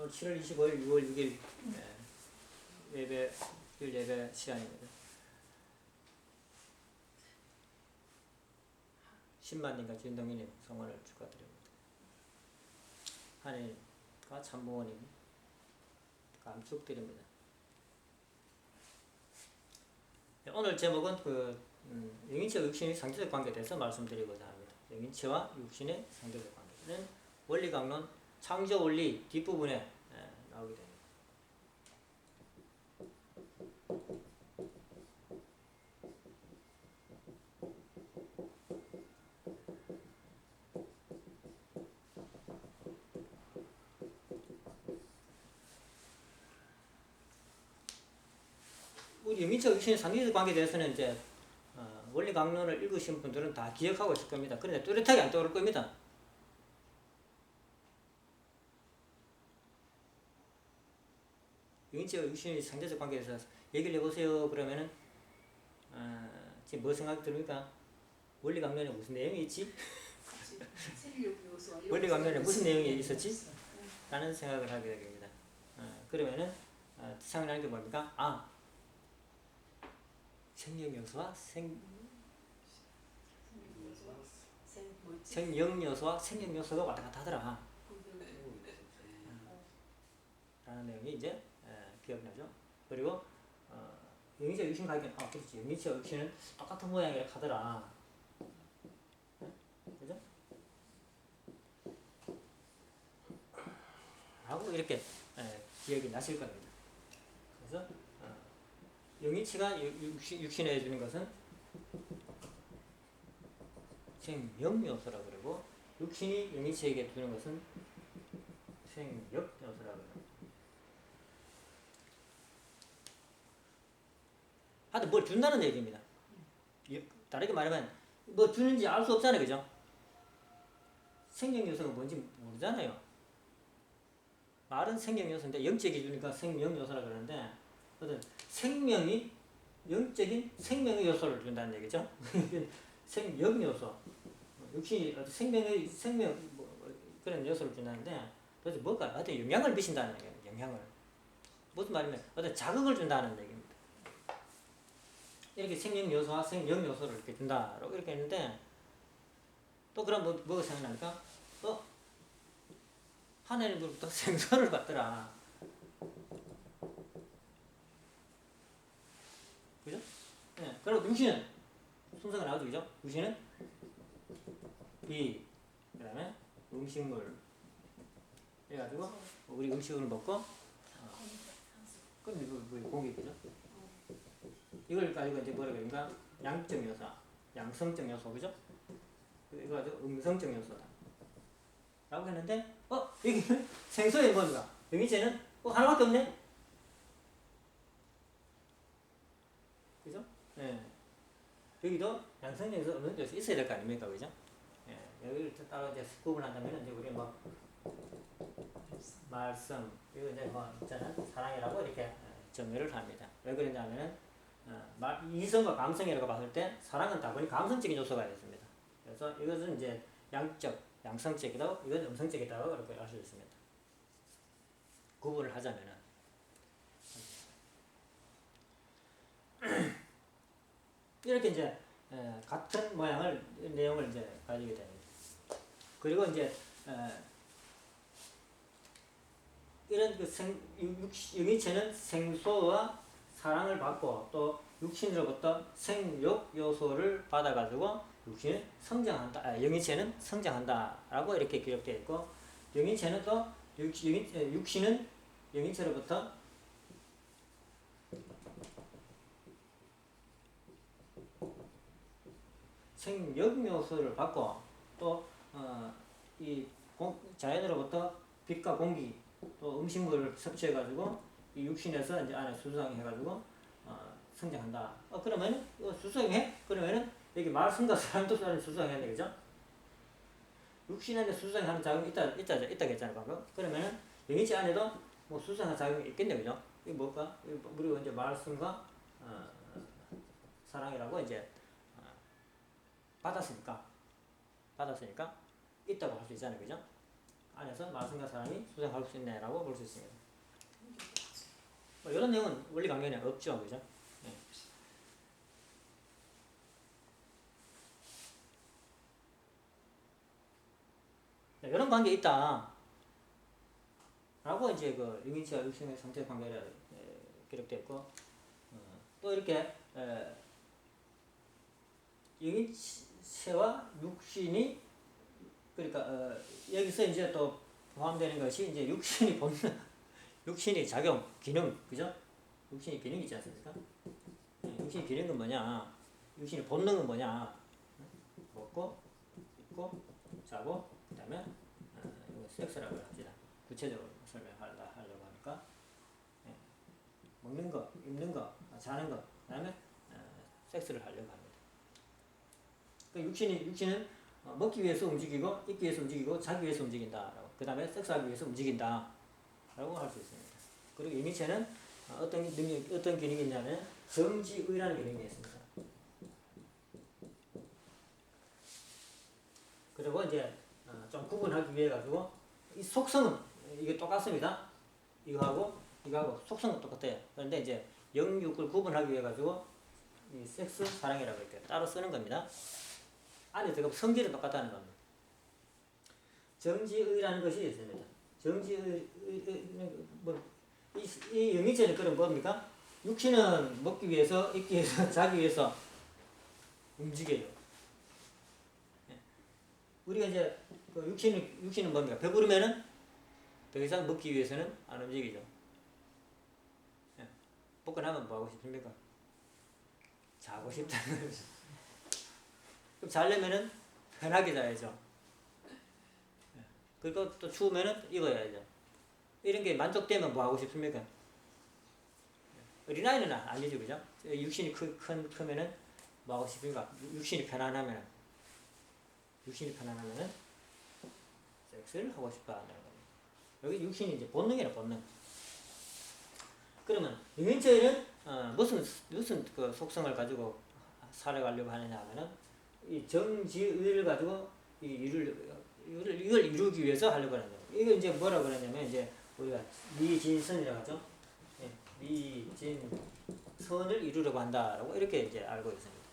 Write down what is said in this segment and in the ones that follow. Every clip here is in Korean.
오늘 7월 25일 6월 6일 예배, 일 예배 시간입니다. 10만님과 진동이님 성원을 축하드립니다. 하나님과 참부모님 감축드립니다. 오늘 제목은 영인체와 육신의 상대적 관계에 대해서 말씀드리고자 합니다. 영인체와 육신의 상대적 관계는 원리강론 창조원리 뒷부분에 나오게 됩니다. 우리 영인체와 육신의 상대적 관계에 대해서는 이제 원리 강론을 읽으신 분들은 다 기억하고 있을 겁니다. 그런데 뚜렷하게 안 떠오를 겁니다. 영인체와 육신의 상대적 관계에 대해서 얘기를 해보세요. 그러면은 지금 뭐 생각이 듭니까? 원리 강론에 무슨 내용이 있지? 원리 강론에 무슨 내용이 있었지? 라는 생각을 하게 됩니다. 그러면은 생각나는 게 뭡니까? 생명요소와 생명요소와 생명요소가 왔다 갔다 하더라. 라는 내용이 이제 기억나죠. 그리고 영인체와 육신 관계는 그렇지. 영인체와 육신은 똑같은 모양이라 하더라. 그죠? 라고 이렇게 기억이 나실 겁니다. 그래서 영인체가 육신에 해주는 것은 생명요소라고 그러고 육신이 영인체에게 주는 것은 생력요소라고 그래요. 하여튼 뭘 준다는 얘기입니다. 다르게 말하면 뭐 주는지 알 수 없잖아요. 그죠? 생명요소가 뭔지 모르잖아요. 말은 생명요소인데 영적이 주니까 생명요소라고 그러는데 어떤 생명이 영적인 생명의 요소를 준다는 얘기죠. 생명요소, 육신이 생명의 그런 요소를 준다는데 도대체 뭘까? 어떤 영향을 미친다는 얘기예요. 영향을. 무슨 말이냐면 어떤 자극을 준다는 얘기입니다. 이렇게 생명요소와 생명요소를 이렇게 준다라고 이렇게 했는데 또 그럼 뭐가 생각납니까? 하늘로부터 생선을 받더라. 그죠? 네. 그리고 육신은 순서가 나오죠, 그죠? 육신은 비, 그 다음에 음식물 해가지고 우리 음식을 먹고 그럼 이거 공기, 그죠? 이걸 가지고 이제 뭐라 그러니까 양적 요소, 양성적 요소, 그죠? 이거 가지고 음성적 요소다. 라고 했는데 여기는 생소해 뭡니까? 영인체는 하나밖에 없네? 그죠? 예. 여기도 양성적 요소, 음성적 요소 있어야 될 거 아닙니까? 그죠? 예. 여기를 따로 이제 구분한다면 이제 우리 말씀, 이거 이제 있잖아. 사랑이라고 이렇게 정의를 합니다. 왜 그러냐면은 이성과 감성이라고 봤을 때 사랑은 다분히 감성적인 요소가 있습니다. 그래서 이것은 이제 양적, 양성적이다, 이건 음성적이다고 그렇게 알 수 있습니다. 구분을 하자면은 이렇게 이제 같은 모양을 내용을 이제 가지게 됩니다. 그리고 이제 이런 영인체는 생소와 사랑을 받고 또 육신으로부터 생욕 요소를 받아가지고 육신은 성장한다. 영인체는 성장한다라고 이렇게 기록되어 있고 영인체는 또 육신은 영인체로부터 생력 요소를 받고 또 이 자연으로부터 빛과 공기 또 음식물을 섭취해가지고 이 육신에서 이제 안에 수성해가지고 성장한다. 그러면은 이거 수성해? 그러면은 여기 말씀과 사람도 수성해야 되겠죠? 육신 안에 수성하는 작용이 있다 했잖아요, 방금. 그러면은 영인체 안에도 뭐 수성하는 작용이 있겠네, 그죠? 이게 뭘까? 우리가 이제 말씀과 사랑이라고 이제 받았으니까 있다고 할 수 있잖아요, 그죠? 안에서 말씀과 사람이 수생할 수 있네라고 볼 수 있습니다. 뭐 이런 내용은 원리 관계는 없죠, 그죠? 네. 네, 이런 관계 있다. 라고 이제 그 유인체와 육신의 상태 관계를 기록되어 있고, 또 이렇게 유인체와 육신이 그러니까 여기서 이제 또 포함되는 것이 이제 육신이 본능, 육신이 작용, 기능, 그죠? 육신이 기능이 있지 않습니까? 육신이 기능은 뭐냐? 육신의 본능은 뭐냐? 먹고, 입고, 자고, 그 다음에 이거 섹스라고 합시다. 구체적으로 설명하려고 하니까 먹는 거, 입는 거, 자는 거, 그 다음에 섹스를 하려고 합니다. 그 육신은 먹기 위해서 움직이고, 입기 위해서 움직이고, 자기 위해서 움직인다. 그 다음에 섹스하기 위해서 움직인다. 라고 할 수 있습니다. 그리고 유인체는 어떤 능력, 어떤 기능이 있냐면 정지의라는 기능이 있습니다. 그리고 이제 좀 구분하기 위해 가지고 이 속성은 이게 똑같습니다. 이거하고 속성은 똑같아요. 그런데 이제 영육을 구분하기 위해 가지고 이 섹스 사랑이라고 이렇게 따로 쓰는 겁니다. 안에 들어가 성질은 똑같다는 겁니다. 정지의라는 것이 있습니다. 정지의 이 영의체는 그럼 뭡니까? 육신은 먹기 위해서, 입기 위해서, 자기 위해서 움직여요. 우리가 이제 그 육신은 뭡니까? 배부르면은 더 이상 먹기 위해서는 안 움직이죠. 먹고 나면 뭐 하고 싶습니까? 자고 싶다는 거죠. 그럼 자려면은 편하게 자야죠. 그리고 또 추우면은 입어야죠. 이런 게 만족되면 뭐 하고 싶습니까? 어린아이는 아니죠, 그죠? 육신이 크면은 뭐 하고 싶습니까? 육신이 편안하면은 섹스를 하고 싶어 한다는 겁니다. 여기 육신이 이제 본능이라 본능. 그러면 유인체는 무슨 그 속성을 가지고 살아가려고 하느냐 하면은 이 정지의를 가지고 이걸 이루기 위해서 하려고 하는 거예요. 이거 이제 뭐라고 그러냐면 이제 우리가 미진선이라고 하죠. 미진선을 이루려고 한다라고 이렇게 이제 알고 있습니다.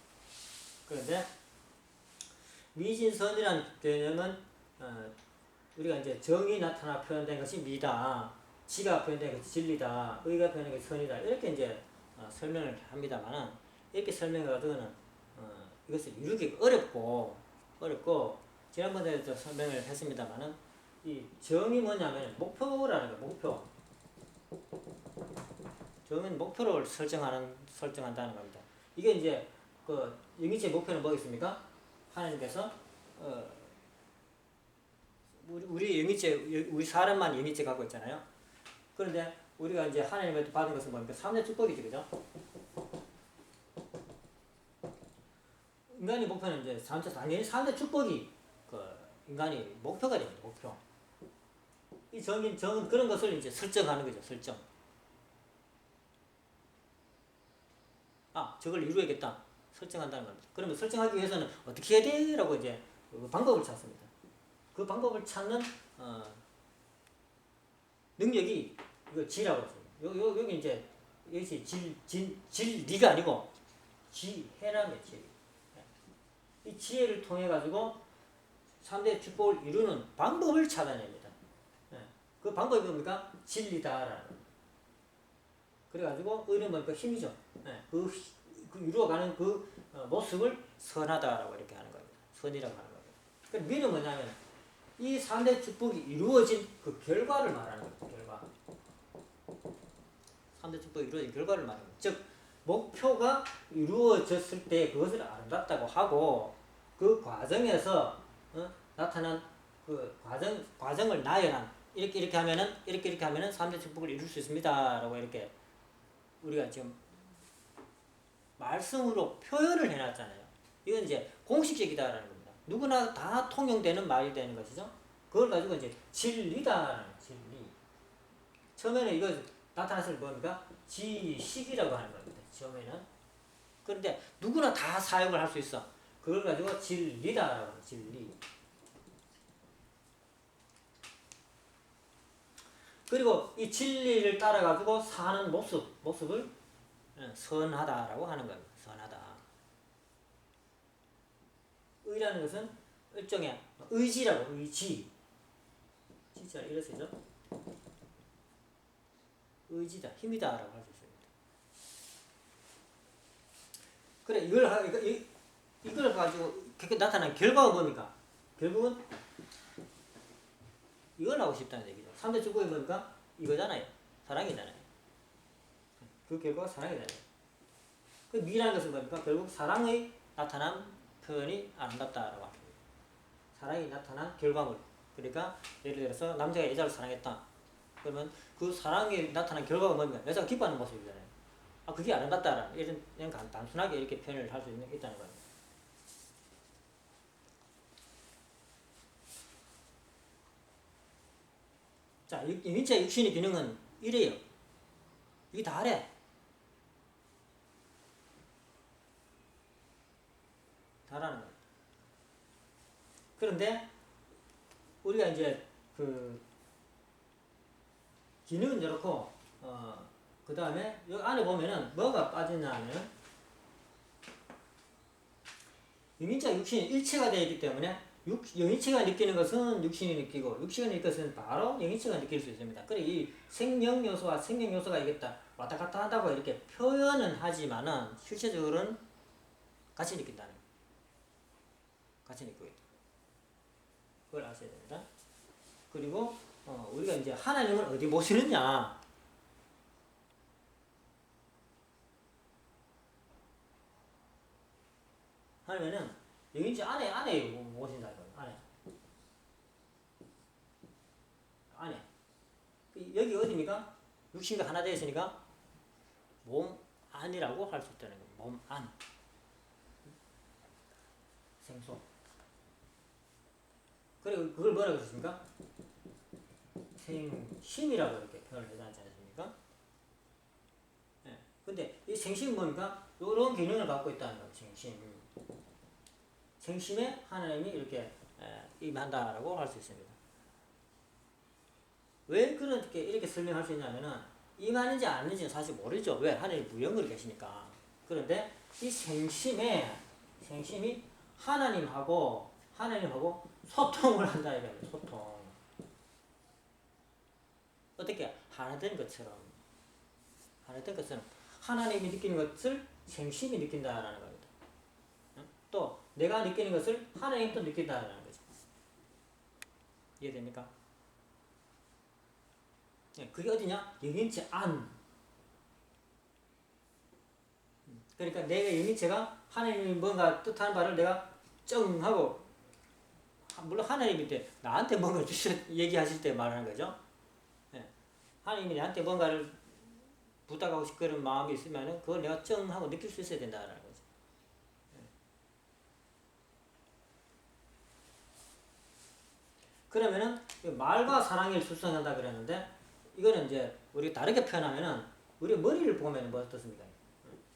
그런데 미진선이라는 개념은 우리가 이제 정이 나타나 표현된 것이 미다, 지가 표현된 것이 진리다, 의가 표현된 것이 선이다 이렇게 이제 설명을 합니다만은 이렇게 설명해가지고는 이것을 이루기 어렵고 지난번에도 설명을 했습니다만은 이 정이 뭐냐면 목표라는 거예요. 목표. 정은 목표를 설정한다는 겁니다. 이게 이제 그 영의체 목표는 뭐겠습니까? 하나님께서 우리 사람만 영의체 갖고 있잖아요. 그런데 우리가 이제 하나님한테 받은 것은 뭡니까? 3대 축복이지, 그죠? 인간의 목표는 이제 당연히 3대 축복이 그 인간이 목표가 됩니다. 목표. 이 정은 그런 것을 이제 설정하는 거죠. 설정. 저걸 이루어야겠다. 설정한다는 겁니다. 그러면 설정하기 위해서는 어떻게 해야 돼? 라고 이제 그 방법을 찾습니다. 그 방법을 찾는 능력이 이거 지라고 했어요. 여기 이제 여기 진리가 아니고 지혜라며 지혜. 이 지혜를 통해 가지고 3대 축복을 이루는 방법을 찾아냅니다. 그 방법이 뭡니까? 진리다라는 겁니다. 그래가지고 의는 뭡니까? 힘이죠. 그 이루어가는 그 모습을 선하다라고 이렇게 하는 겁니다. 선이라고 하는 겁니다. 그러니까 미는 뭐냐면 이 3대 축복이 이루어진 그 결과를 말하는 겁니다. 결과. 3대 축복이 이루어진 결과를 말하는 겁니다. 즉 목표가 이루어졌을 때 그것을 아름답다고 하고 그 과정에서 나타난 그 과정을 나열한 이렇게 하면은 3대 축복을 이룰 수 있습니다라고 이렇게 우리가 지금 말씀으로 표현을 해놨잖아요. 이건 이제 공식적이다라는 겁니다. 누구나 다 통용되는 말이 되는 것이죠. 그걸 가지고 이제 진리다라는 진리. 처음에는 이거 나타났을 때 뭡니까? 지식이라고 하는 겁니다. 처음에는. 그런데 누구나 다 사용을 할 수 있어. 그걸 가지고 진리다라고 합니다. 진리. 그리고 이 진리를 따라가지고 사는 모습을 선하다라고 하는 겁니다. 선하다. 의라는 것은 일종의 의지라고, 의지. 진짜 이래 쓰죠? 의지다, 힘이다라고 할 수 있습니다. 그래, 이걸 가지고 그렇게 나타난 결과가 뭡니까? 결국은 이걸 하고 싶다는 얘기죠. 3대 축복이 뭡니까? 이거잖아요. 사랑이잖아요. 그 결과가 사랑이잖아요. 그 미라는 것은 뭡니까? 결국 사랑의 나타난 표현이 아름답다라고 합니다. 사랑이 나타난 결과물. 그러니까 예를 들어서 남자가 여자를 사랑했다. 그러면 그 사랑이 나타난 결과가 뭡니까? 여자가 기뻐하는 모습이잖아요. 아, 그게 아름답다라는 이런 단순하게 이렇게 표현을 할 수 있다는 겁니다. 자, 인체 육신의 기능은 이래요. 이게 다래. 다라는 거예요. 그런데 우리가 이제 그 기능은 이렇고 그 다음에 여기 안에 보면은 뭐가 빠지냐 하면 영인자 육신이 일체가 되어 있기 때문에 영인체가 느끼는 것은 육신이 느끼고 육신이 느끼는 것은 바로 영인체가 느낄 수 있습니다. 그래 이 생명 요소와 생명 요소가 이겠다 왔다 갔다 한다고 이렇게 표현은 하지만은 실제적으로는 같이 느낀다는 거예요. 같이 느끼고 있다. 그걸 아셔야 됩니다. 그리고 우리가 이제 하나님을 어디 모시느냐? 하면은 영인체 안에 모신다 이거 안에 여기 어디입니까? 육신과 하나 되어 있으니까 몸 안이라고 할 수 있다는 거예요. 몸 안. 생소. 그리고 그걸 뭐라고 했습니까? 생심이라고 이렇게 표현을 해놨지 않습니까? 예. 근데 이 생심은 뭡니까? 이런 기능을 갖고 있다는 거예요. 생심. 생심에 하나님이 이렇게 임한다라고 할 수 있습니다. 왜 그렇게 이렇게 설명할 수 있냐면은 임하는지 아닌지는 사실 모르죠. 왜? 하나님이 무형으로 계시니까. 그런데 이 생심이 하나님하고 소통을 한다 이거예요. 소통. 어떻게? 하나 된 것처럼 하나님이 느끼는 것을 생심이 느낀다라는 겁니다. 또 내가 느끼는 것을 하나님도 느낀다라는 거죠. 이해됩니까? 그게 어디냐? 영인체 안. 그러니까 내가 영인체가 하나님이 뭔가 뜻하는 바를 내가 쩡 하고, 물론 하나님이 때 나한테 뭔가 얘기하실 때 말하는 거죠. 하나님이 나한테 뭔가를 부탁하고 싶은 마음이 있으면은 그걸 내가 쩡 하고 느낄 수 있어야 된다라는 거죠. 그러면은 말과 사랑을 출생한다 그랬는데 이거는 이제 우리가 다르게 표현하면은 우리 머리를 보면 뭐 어떻습니까?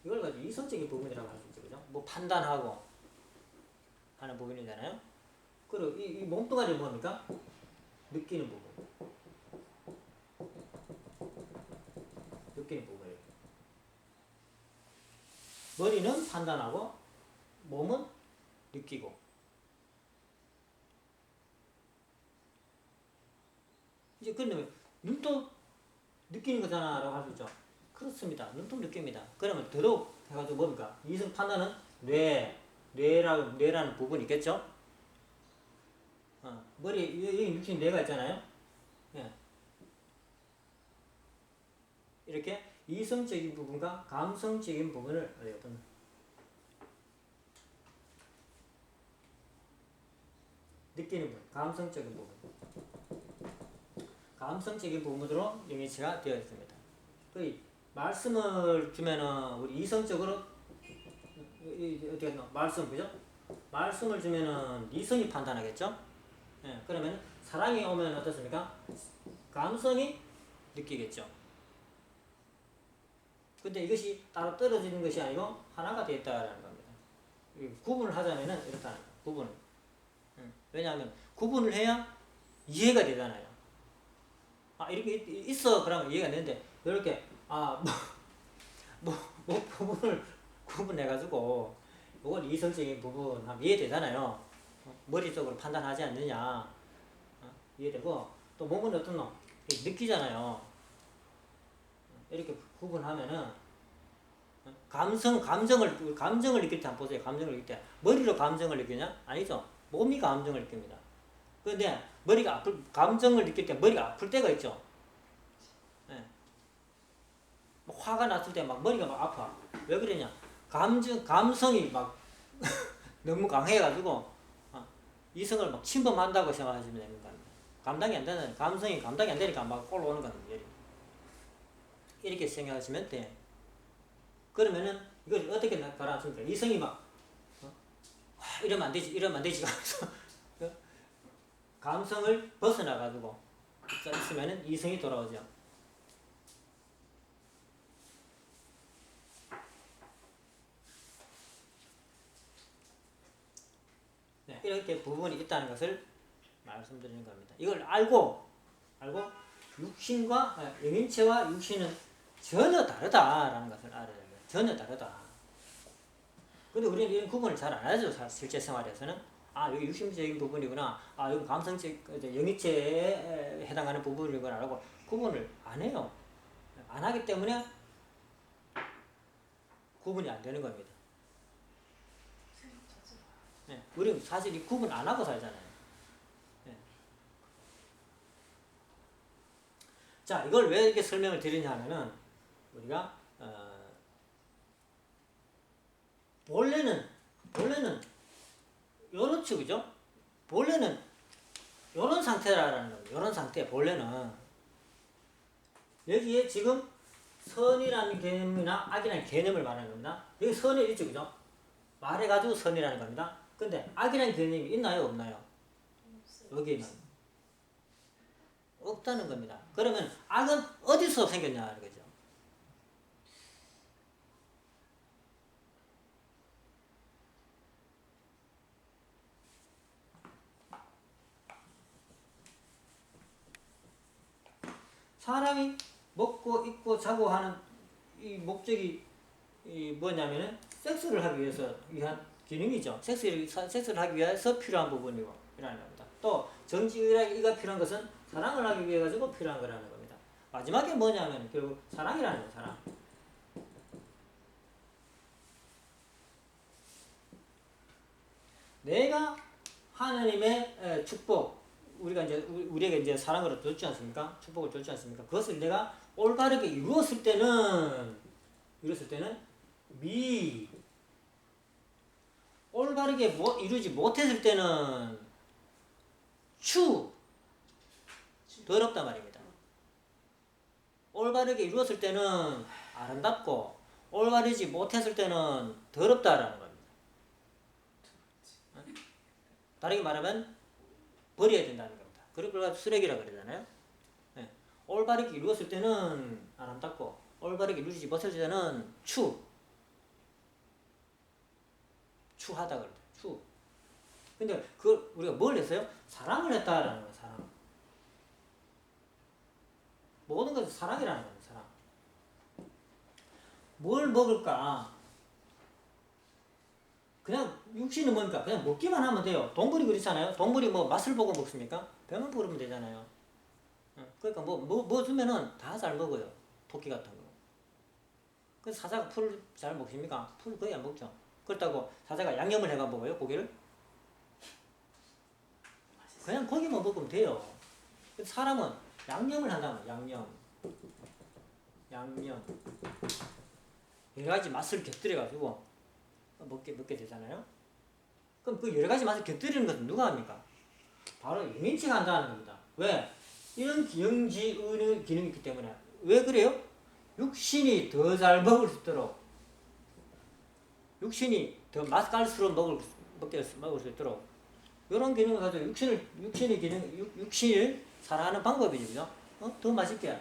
이걸 가지고 이성적인 부분이라고 할 수 있죠, 그죠? 뭐 판단하고 하는 부분이잖아요. 그리고 이 몸뚱아리는 뭡니까? 느끼는 부분. 느끼는 부분이에요. 머리는 판단하고 몸은 느끼고. 이제 그런데 눈도 느끼는 거잖아 라고 할 수 있죠. 그렇습니다. 눈도 느낍니다. 그러면 더더욱 해가지고 뭡니까? 이성 판단은 뇌라는 부분이 있겠죠? 여기 육신 뇌가 있잖아요. 예. 이렇게 이성적인 부분과 감성적인 부분을 어떤 느끼는 부분, 감성적인 부분. 감성적인 부분으로 영인체가 되어 있습니다. 그 말씀을 주면은 우리 이성적으로 어떻게 하나 말씀 그죠? 말씀을 주면은 이성이 판단하겠죠? 예, 그러면 사랑이 오면 어떻습니까? 감성이 느끼겠죠. 근데 이것이 따로 떨어지는 것이 아니고 하나가 되어 있다는 겁니다. 구분을 하자면은 이렇다는 거예요. 구분. 왜냐하면 구분을 해야 이해가 되잖아요. 아 이렇게 있어 그러면 이해가 되는데 이렇게 뭐 부분을 구분해가지고 이건 이성적인 부분 하면 이해되잖아요. 머릿속으로 판단하지 않느냐. 이해되고 또 몸은 어떤 놈 느끼잖아요. 이렇게 구분하면은 감정을 느낄 때 한번 보세요. 감정을 느낄 때 머리로 감정을 느끼냐? 아니죠. 몸이 감정을 느낍니다. 그런데 감정을 느낄 때 머리가 아플 때가 있죠. 예. 화가 났을 때 막 머리가 막 아파. 왜 그러냐? 감성이 막 너무 강해가지고 이성을 막 침범한다고 생각하시면 됩니다. 감당이 안 되는 감성이 감당이 안 되니까 막 올라오는 겁니다. 이렇게 생각하시면 돼. 그러면은 이걸 어떻게 가라앉습니까? 이성이 막 이러면 안 되지 하면서 감성을 벗어나가지고 있으면은 이성이 돌아오죠. 네, 이렇게 부분이 있다는 것을 말씀드리는 겁니다. 이걸 알고 육신과 영인체와 육신은 전혀 다르다라는 것을 알아야 됩니다. 전혀 다르다. 근데 우리는 이런 구분을 잘 안 하죠. 실제 생활에서는. 여기 육신적인 부분이구나. 여기 감성적, 영이체에 해당하는 부분이구나. 라고 구분을 안 해요. 안 하기 때문에 구분이 안 되는 겁니다. 네, 우리는 사실 이 구분 안 하고 살잖아요. 네. 자, 이걸 왜 이렇게 설명을 드리냐 하면은, 우리가, 본래는 요렇죠, 그죠? 본래는 요런 상태라는 겁니다. 요런 상태, 본래는. 여기에 지금 선이라는 개념이나 악이라는 개념을 말하는 겁니다. 여기 선이 있죠, 그죠? 말해가지고 선이라는 겁니다. 근데 악이라는 개념이 있나요, 없나요? 여기는 없다는 겁니다. 그러면 악은 어디서 생겼냐는 거죠. 사람이 먹고 입고 자고 하는 이 목적이 뭐냐면은 섹스를 하기 위해서 위한 기능이죠. 섹스를 하기 위해서 필요한 부분이고 이라는 겁니다. 또 정지의가 필요한 것은 사랑을 하기 위해 가지고 필요한 거라는 겁니다. 마지막에 뭐냐면 결국 사랑이라는 거예요. 사랑. 내가 하나님의 축복, 우리에게 이제 사랑으로 줬지 않습니까? 축복을 줬지 않습니까? 그것을 내가 올바르게 이루었을 때는 미, 올바르게 이루지 못했을 때는 추, 더럽단 말입니다. 올바르게 이루었을 때는 아름답고 올바르지 못했을 때는 더럽다라는 겁니다. 다르게 말하면 버려야 된다는 겁니다. 그걸 쓰레기라고 그러잖아요. 네. 올바르게 이루었을 때는 아름답고 올바르게 이루지 못했을 때는 추하다 그러죠. 추. 근데 우리가 뭘 했어요? 사랑을 했다라는 거예요. 사랑. 모든 것은 사랑이라는 거예요. 사랑. 뭘 먹을까? 그냥 육신은 뭐니까 그냥 먹기만 하면 돼요. 동물이 그렇잖아요. 동물이 뭐 맛을 보고 먹습니까? 배만 부르면 되잖아요. 그러니까 뭐 주면은 다 잘 먹어요. 토끼 같은 거. 그래서 사자가 풀 잘 먹습니까? 풀 거의 안 먹죠. 그렇다고 사자가 양념을 해가 먹어요? 고기를? 그냥 고기만 먹으면 돼요. 사람은 양념을 한다는 거예요. 양념. 여러 가지 맛을 곁들여가지고 먹게 되잖아요. 그럼 그 여러 가지 맛을 곁들이는 것은 누가 합니까? 바로 영인체가 한다는 겁니다. 왜? 이런 영지의 기능이 있기 때문에. 왜 그래요? 육신이 더 잘 먹을 수 있도록, 육신이 더 맛깔스러운 먹을 수 있도록 이런 기능을 가지고 육신을 살아가는 방법이죠. 더 맛있게,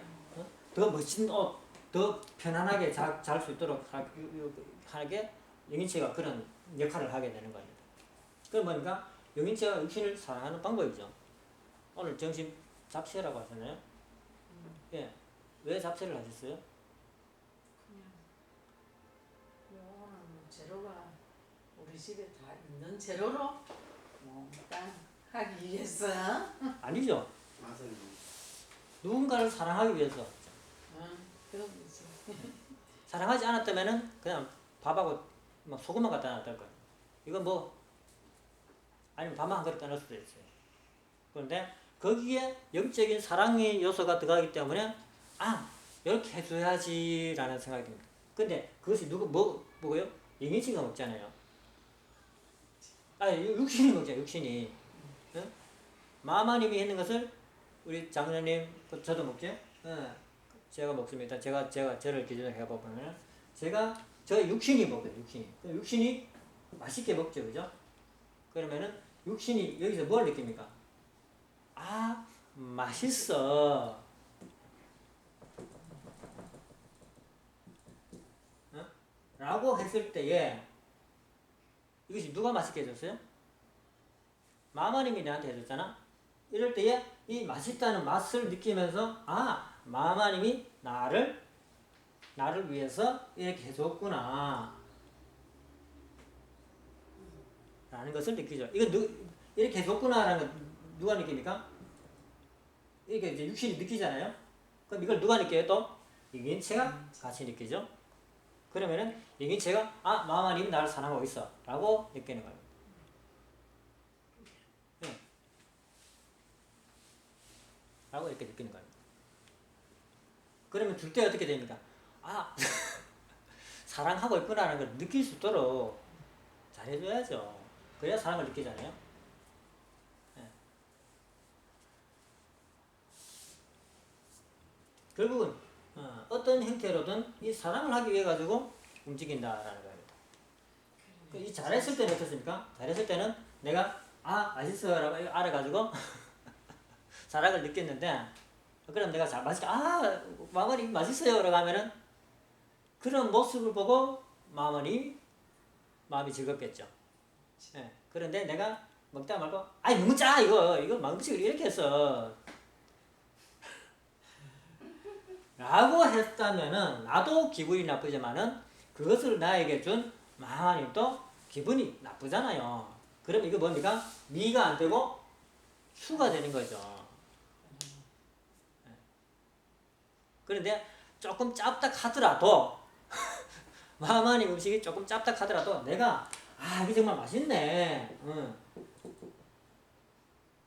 더 멋진 옷, 더 편안하게 잘 수 있도록 하게 영인체가 그런 역할을 하게 되는 겁니다. 그럼 뭐니까 영인체가 육신을 살아가는 방법이죠. 오늘 정신 잡채라고 하잖아요. 예. 왜 잡채를 하셨어요? 그냥 요거는 재료가 우리 집에 다 있는 재료로 몽땅 하기 위해서. 아니죠. 맛을 누군가를 사랑하기 위해서. 응, 그런 거지. 사랑하지 않았다면은 그냥 밥하고 막 소금만 갖다 놨을 거예요. 이건 뭐 아니면 밥만 한 그릇 떠날 수도 있어요. 그런데 거기에 영적인 사랑의 요소가 들어가기 때문에 아 이렇게 해줘야지라는 생각이 듭니다. 근데 그것이 누구 뭐고요? 영인씨가 먹잖아요. 아 육신이 먹잖아요. 육신이. 응? 마마님이 했는 것을 우리 장로님 저도 먹죠. 응. 제가 먹습니다. 제가 저를 기준으로 해보면 저 육신이 먹어요. 육신이 맛있게 먹죠, 그죠? 그러면은 육신이 여기서 뭘 느낍니까? 아 맛있어. 어? 라고 했을 때에 이것이 누가 맛있게 해줬어요? 마마님이 내한테 해줬잖아. 이럴 때에 이 맛있다는 맛을 느끼면서 아 마마님이 나를 위해서 이렇게 해줬구나 라는 것을 느끼죠. 이렇게 해줬구나 라는 걸 누가 느낍니까? 이렇게 이제 육신이 느끼잖아요. 그럼 이걸 누가 느껴요 또? 영인체가 같이 느끼죠. 그러면은 영인체가 아 마마님이 나를 사랑하고 있어 라고 느끼는 거예요. 네. 라고 이렇게 느끼는 거예요. 그러면 줄 때 어떻게 됩니까? 아 사랑하고 있구나라는 걸 느낄 수 있도록 잘해줘야죠. 그래야 사랑을 느끼잖아요. 네. 결국은 어떤 형태로든 이 사랑을 하기 위해 가지고 움직인다라는 겁니다. 이 잘했을 때는 어떻습니까? 잘했을 때는 내가 아 맛있어라고 알아가지고 사랑을 느꼈는데 그럼 내가 맛있게 아 마마님 맛있어요라고 하면은 그런 모습을 보고 마마님 마음이 즐겁겠죠. 예. 그런데 내가 먹다 말고 아이 너무 짜 이거 음식을 이렇게 했어 라고 했다면은 나도 기분이 나쁘지만은 그것을 나에게 준 마마님도 기분이 나쁘잖아요. 그럼 이거 뭡니까? 미가 안 되고 수가 되는 거죠. 예. 그런데 조금 짭딱하더라도 마마님 음식이 조금 짭딱하더라도 내가 아 이게 정말 맛있네. 응.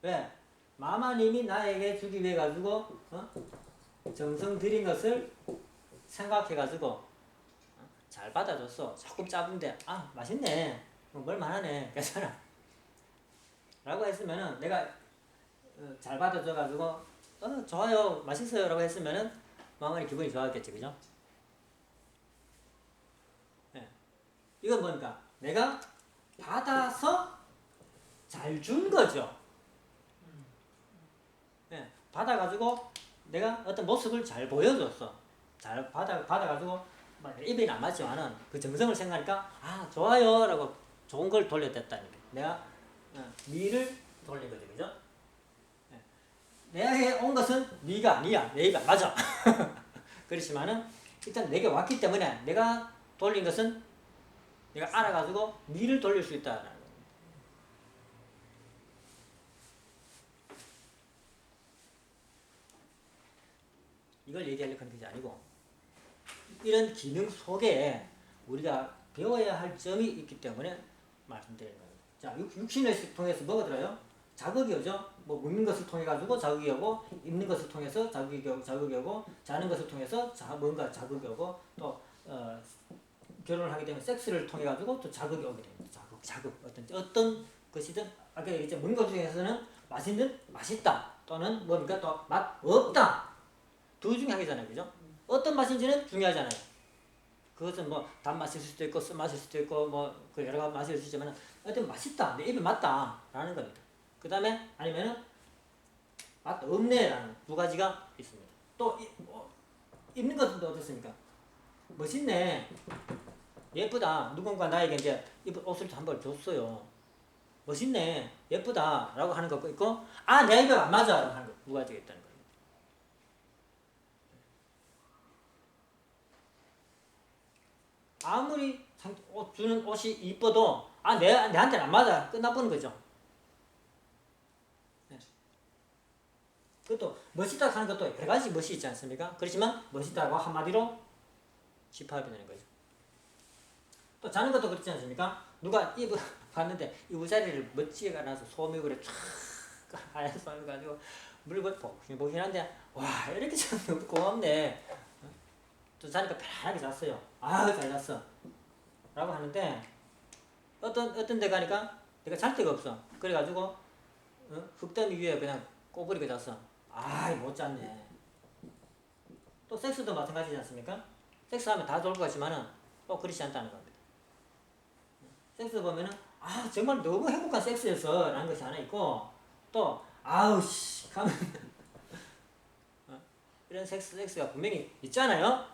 왜? 마마님이 나에게 주기 위해 가지고 정성 들인 것을 생각해 가지고 잘 받아줬어. 조금 짜은데 아 맛있네. 뭘만하네. 괜찮아. 라고 했으면은 내가 잘 받아줘 가지고 좋아요 맛있어요 라고 했으면은 마마님 기분이 좋았겠지, 그죠? 네. 이건 뭐니까 내가 받아서 잘 준 거죠. 네. 받아가지고 내가 어떤 모습을 잘 보여줬어. 잘 받아가지고 입에는 안 맞지만은 그 정성을 생각하니까 아 좋아요 라고 좋은 걸 돌려댔다는 게 내가 미를 돌린 거죠, 그죠? 네. 내가 온 것은 미가 아니야. 내 입이 안 맞아. 그렇지만은 일단 내게 왔기 때문에 내가 돌린 것은 내가 알아가지고 미를 돌릴 수 있다라는 거예요. 이걸 얘기하려고 하는 것이 아니고 이런 기능 속에 우리가 배워야 할 점이 있기 때문에 말씀드리는 거예요. 자, 육신을 통해서 뭐가 들어요? 자극이 오죠. 뭐 먹는 것을 통해 가지고 자극이 오고 입는 것을 통해서 자극이 오고 자는 것을 통해서 뭔가 자극이 오고 또 결혼을 하게 되면 섹스를 통해 가지고 또 자극이 오게 됩니다. 자극 어떤 것이든 아까 얘기했죠. 먹는 것 중에서는 맛있다 또는 뭡니까 또 맛 없다 두 중에 하겠잖아요, 그죠? 어떤 맛인지는 중요하잖아요. 그것은 뭐 단맛일 수도 있고 쓴맛일 수도 있고 뭐 그 여러 가지 맛일 수 있지만 어떤 맛있다 내 입에 맞다라는 겁니다. 그 다음에 아니면은 맛 없네라는 두 가지가 있습니다. 또 입는 것은 또 어떻습니까? 멋있네. 예쁘다. 누군가 나에게 이제 옷을 한 벌 줬어요. 멋있네. 예쁘다. 라고 하는 거 있고, 아, 내 입에 안 맞아. 라고 하는 거. 두 가지가 있다는 거예요. 아무리 옷 주는 옷이 이뻐도 내한테는 안 맞아. 끝나버는 거죠. 네. 그것도 멋있다 하는 것도 여러 가지 멋이 있지 않습니까? 그렇지만 멋있다고 한마디로 집합이 되는 거죠. 또 자는 것도 그렇지 않습니까? 누가 이불 봤는데 이불자리를 멋지게 깔아서 소미불에 쫙 하얀 소미 가지고 물건 보긴한데 와 이렇게 참 너무 고맙네. 또 자니까 편하게 잤어요. 아 잘 잤어. 라고 하는데 어떤 데 가니까 내가 잘 데가 없어. 그래가지고 흙더미 위에 그냥 꼬부리고 잤어. 아 못 잤네. 또 섹스도 마찬가지지 않습니까? 섹스하면 다 좋을 것 같지만은 그렇지 않다는 겁니다. 섹스 보면은 정말 너무 행복한 섹스였어 라는 것이 하나 있고 또 아우씨 가면 이런 섹스가 분명히 있잖아요.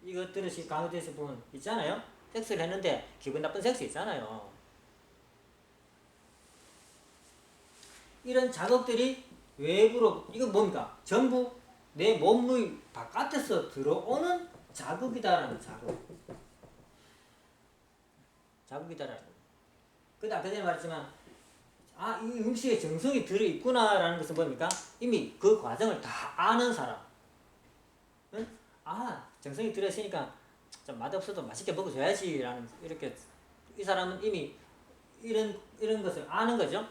이거 들으시 강의되신 분 있잖아요. 섹스를 했는데 기분 나쁜 섹스 있잖아요. 이런 자극들이 외부로 이건 뭡니까? 전부 내 몸의 바깥에서 들어오는 자극이다라는 자극이다라는 거. 근데 아까 전에 말했지만 이 음식에 정성이 들어있구나라는 것은 뭡니까? 이미 그 과정을 다 아는 사람. 응? 정성이 들어있으니까 좀 맛없어도 맛있게 먹어줘야지라는 이렇게 이 사람은 이미 이런 것을 아는 거죠.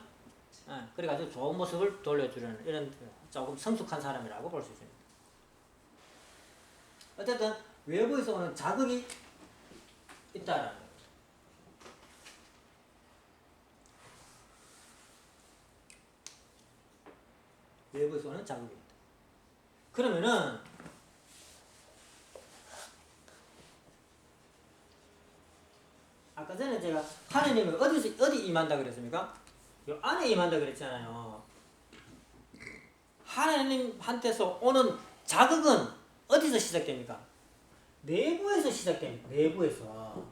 그래가지고 좋은 모습을 돌려주려는 이런 조금 성숙한 사람이라고 볼 수 있습니다. 어쨌든 외부에서 오는 자극이 있다라는 거예요. 외부에서 오는 자극이 있다. 그러면은 아까 전에 제가 하느님을 어디 임한다 그랬습니까? 요 안에 임한다 그랬잖아요. 하나님한테서 오는 자극은 어디서 시작됩니까? 내부에서 시작됩니다. 내부에서.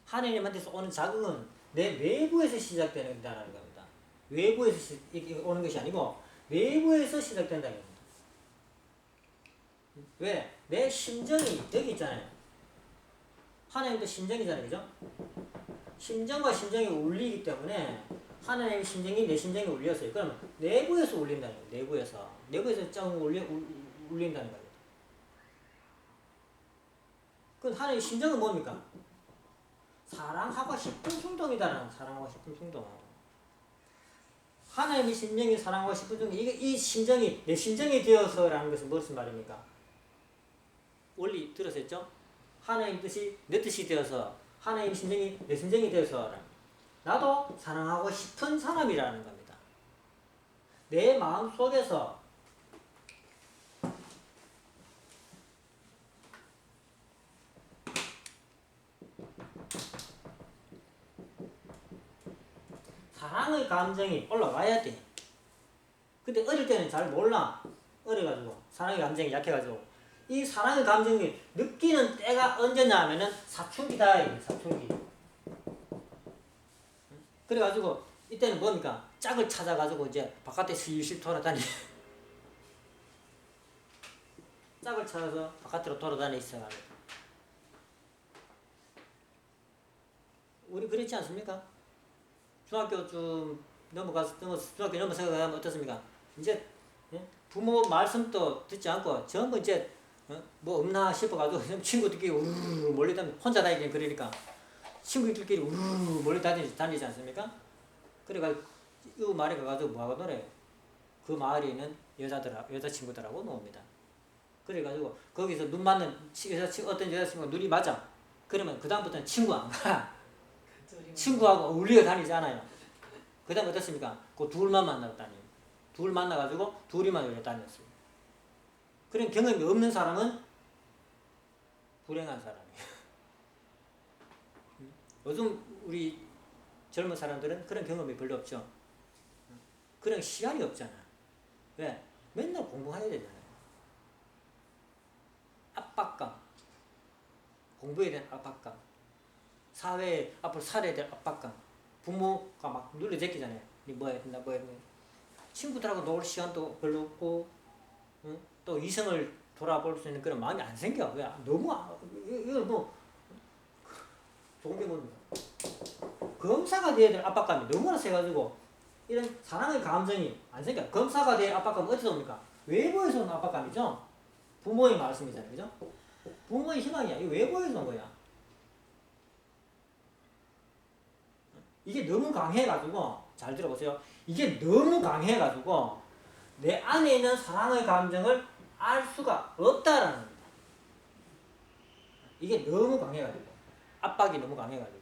하나님한테서 오는 자극은 내 내부에서 시작된다는 겁니다. 외부에서 오는 것이 아니고 내부에서 시작된다는 겁니다. 왜? 내 심정이 여기 있잖아요. 하나님도 심정이잖아요. 그죠? 심정과 심정이 울리기 때문에 하나님의 심정이 내 심정에 울렸어요. 그러면 내부에서 울린다는 거예요. 내부에서 짱 울린다는 겁니다. 그럼 하나님의 심정은 뭡니까? 사랑하고 싶은 충동이다라는 사랑하고 싶은 충동. 하나님의 심정이 사랑하고 싶은 충동. 이 심정이 내 심정이 되어서라는 것은 무슨 말입니까? 원리 들었었죠? 하나님 뜻이 내 뜻이 되어서 하나님 심정이 내 심정이 되어서 나도 사랑하고 싶은 사람이라는 겁니다. 내 마음 속에서 사랑의 감정이 올라와야 돼. 근데 어릴 때는 잘 몰라. 어려가지고 사랑의 감정이 약해가지고 이 사랑의 감정이 느끼는 때가 언제냐 하면은 사춘기다. 사춘기. 그래가지고 이때는 뭡니까? 짝을 찾아가지고 이제 바깥에 슬슬 돌아다니. 짝을 찾아서 바깥으로 돌아다니 있어요. 우리 그렇지 않습니까? 중학교 좀 중학교 넘어서가면 어떻습니까? 이제 부모 말씀도 듣지 않고 전부 이제 뭐 없나 싶어가지고 친구들끼리 우르르 몰려 다니고 혼자 다니긴 그러니까 친구들끼리 우르르 몰려 다니지 않습니까? 그래가지고 이 마을에 가가지고 뭐하고 놀아요? 그 마을에 있는 여자친구들하고 놉니다. 그래가지고 거기서 눈 맞는 어떤 여자친구가 눈이 맞아. 그러면 그 다음부터는 친구 안 가. 친구하고 어울려 다니잖아요. 그 다음에 어떻습니까? 그 둘만 만나고 다녀요. 둘 만나가지고 둘이만 여기 다녔어요. 그런 경험이 없는 사람은 불행한 사람이에요. 요즘 우리 젊은 사람들은 그런 경험이 별로 없죠. 그런 시간이 없잖아. 왜? 맨날 공부해야 되잖아요. 압박감. 공부해야 되는 압박감. 사회에 앞으로 살아야 될 압박감. 부모가 막 눌러제끼잖아요. 니 뭐 해야 된다, 뭐 해야 된다. 친구들하고 놀 시간도 별로 없고, 응? 또 이성을 돌아볼 수 있는 그런 마음이 안 생겨. 왜? 너무 이거 뭐 좋은 게 뭡니까? 검사가 돼야 될 압박감이 너무나 세가지고 이런 사랑의 감정이 안 생겨. 검사가 될 압박감은 어디서 옵니까? 외부에서 오는 압박감이죠. 부모의 말씀이잖아요, 그죠? 부모의 희망이야. 이 외부에서 온 거야. 이게 너무 강해가지고 잘 들어보세요. 이게 너무 강해가지고 내 안에 있는 사랑의 감정을 알 수가 없다라는 겁니다. 이게 너무 강해가지고 압박이 너무 강해가지고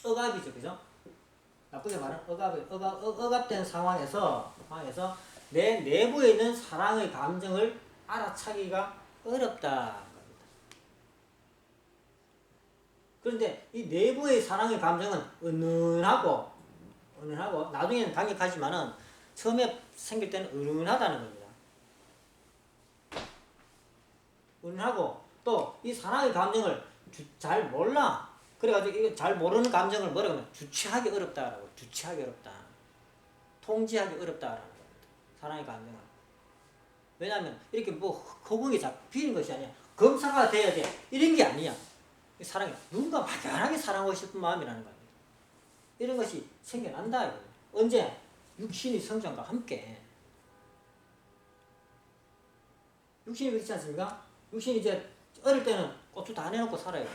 억압이죠, 그죠? 나쁘게 말하면 억압된 상황에서 내 내부에 있는 사랑의 감정을 알아차기가 어렵다. 그런데 이 내부의 사랑의 감정은 은은하고 나중에는 강력하지만은 처음에 생길 때는 은은하다는 겁니다. 은은하고 또 이 사랑의 감정을 잘 몰라. 그래가지고 이거 잘 모르는 감정을 뭐라고 하면 주체하기 어렵다라고. 주체하기 어렵다. 통제하기 어렵다라는 겁니다. 사랑의 감정을. 왜냐하면 이렇게 뭐 허공에 잡히는 것이 아니야. 검사가 돼야 돼. 이런 게 아니야. 사랑이 누군가 막연하게 사랑하고 싶은 마음이라는 겁니다. 이런 것이 생겨난다. 이거예요. 언제? 육신의 성장과 함께. 육신이 그렇지 않습니까? 육신이 이제 어릴 때는 고추 다 내놓고 살아요.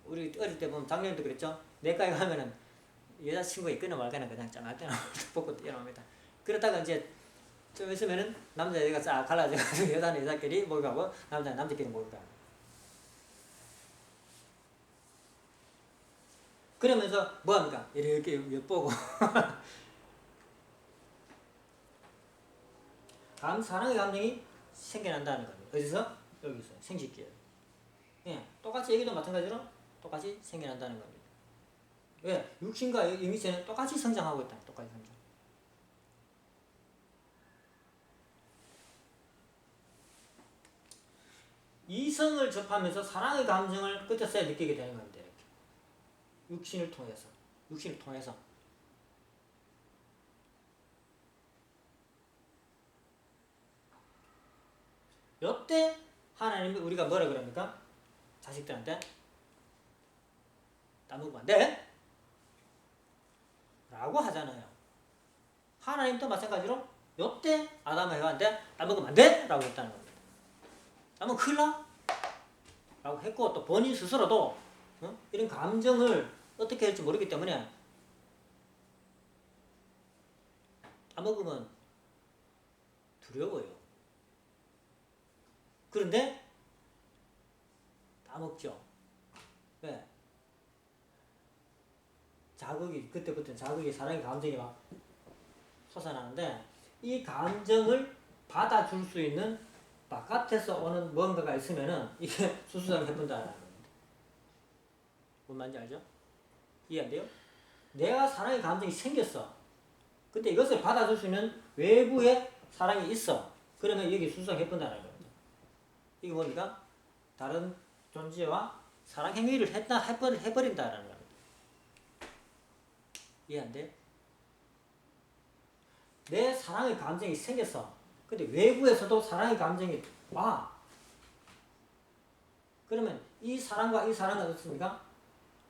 우리 어릴 때 보면 작년에도 그랬죠. 내과에 가면은 여자친구가 있거나 말거나 그냥 짠할 때나 벗고 일어납니다. 그러다가 이제 좀 있으면은 남자 여자가 쫙 갈라져가지고 여자는 여자끼리 목욕하고 남자는 남자끼리 목욕하고. 그러면서 뭐합니까? 이렇게 엿보고 사랑의 감정이 생겨난다는 겁니다. 어디서? 여기서 생식기에. 예, 똑같이 여기도 마찬가지로 똑같이 생겨난다는 겁니다. 왜? 육신과 영이체는 똑같이 성장하고 있다. 똑같이 성장. 이성을 접하면서 사랑의 감정을 끝에서야 느끼게 되는 겁니다. 이렇게. 육신을 통해서. 이때 하나님이 우리가 뭐라 그럽니까? 자식들한테 따먹으면 안 돼? 라고 하잖아요. 하나님도 마찬가지로 이때 아담과 해와한테 따먹으면 안 돼? 라고 했다는 겁니다. 따먹으면 큰일 나? 라고 했고 또 본인 스스로도 이런 감정을 어떻게 할지 모르기 때문에 따먹으면 두려워요. 그런데 따먹죠. 왜? 그때부터는 자극이 사랑의 감정이 막 솟아나는데 이 감정을 받아줄 수 있는 바깥에서 오는 뭔가가 있으면은 이게 수수장을 해본다는 겁니다. 뭔 말인지 알죠? 이해 안 돼요? 내가 사랑의 감정이 생겼어. 근데 이것을 받아줄 수 있는 외부의 사랑이 있어. 그러면 여기 수수장 해본다는 겁니다. 이게 뭡니까? 다른 존재와 사랑 행위를 해버린다는 겁니다. 이해 안 돼? 내 사랑의 감정이 생겼어. 근데 외부에서도 사랑의 감정이 와. 그러면 이 사랑과 이 사랑은 어떻습니까?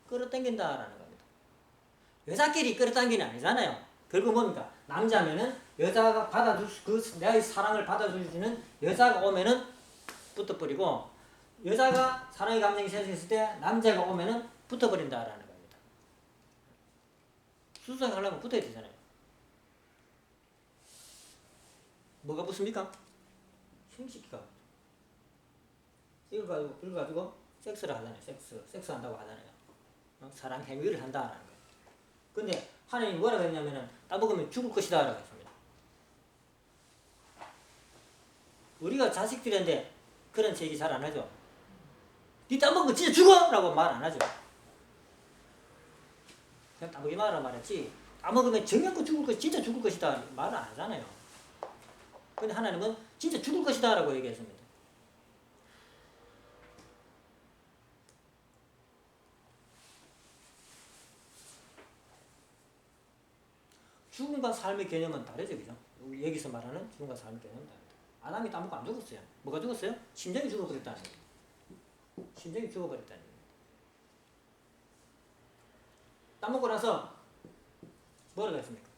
끌어당긴다라는 겁니다. 여자끼리 끌어당기는 아니잖아요. 결국 뭡니까? 남자면은 여자가 내가 이 사랑을 받아주는 여자가 오면은 붙어버리고, 여자가 사랑의 감정이 생겼을 때 남자가 오면은 붙어버린다라는 겁니다. 수수하게 하려면 붙어야 되잖아요. 뭐가 붙습니까? 생식기가. 이걸 가지고 섹스를 하잖아요. 섹스 한다고 하잖아요. 사랑 행위를 한다라는 거예요. 근데 하나님이 뭐라고 했냐면은 따먹으면 죽을 것이다 라고 했습니다. 우리가 자식들인데 그런 얘기 잘 안 하죠. 니 따먹으면 진짜 죽어! 라고 말 안 하죠. 그냥 따먹이 말하라 말했지 따먹으면 정말 진짜 죽을 것이다 말을 안 하잖아요. 근데 하나님은 진짜 죽을 것이다 라고 얘기했습니다. 죽음과 삶의 개념은 다르죠, 그죠? 우리 여기서 말하는 죽음과 삶의 개념은 다르다. 아담이 따먹고 안 죽었어요. 뭐가 죽었어요? 심장이 죽어버렸다는 거예요. 심장이 죽어버렸다는 거예요. 따먹고 나서 뭐라고 했습니까?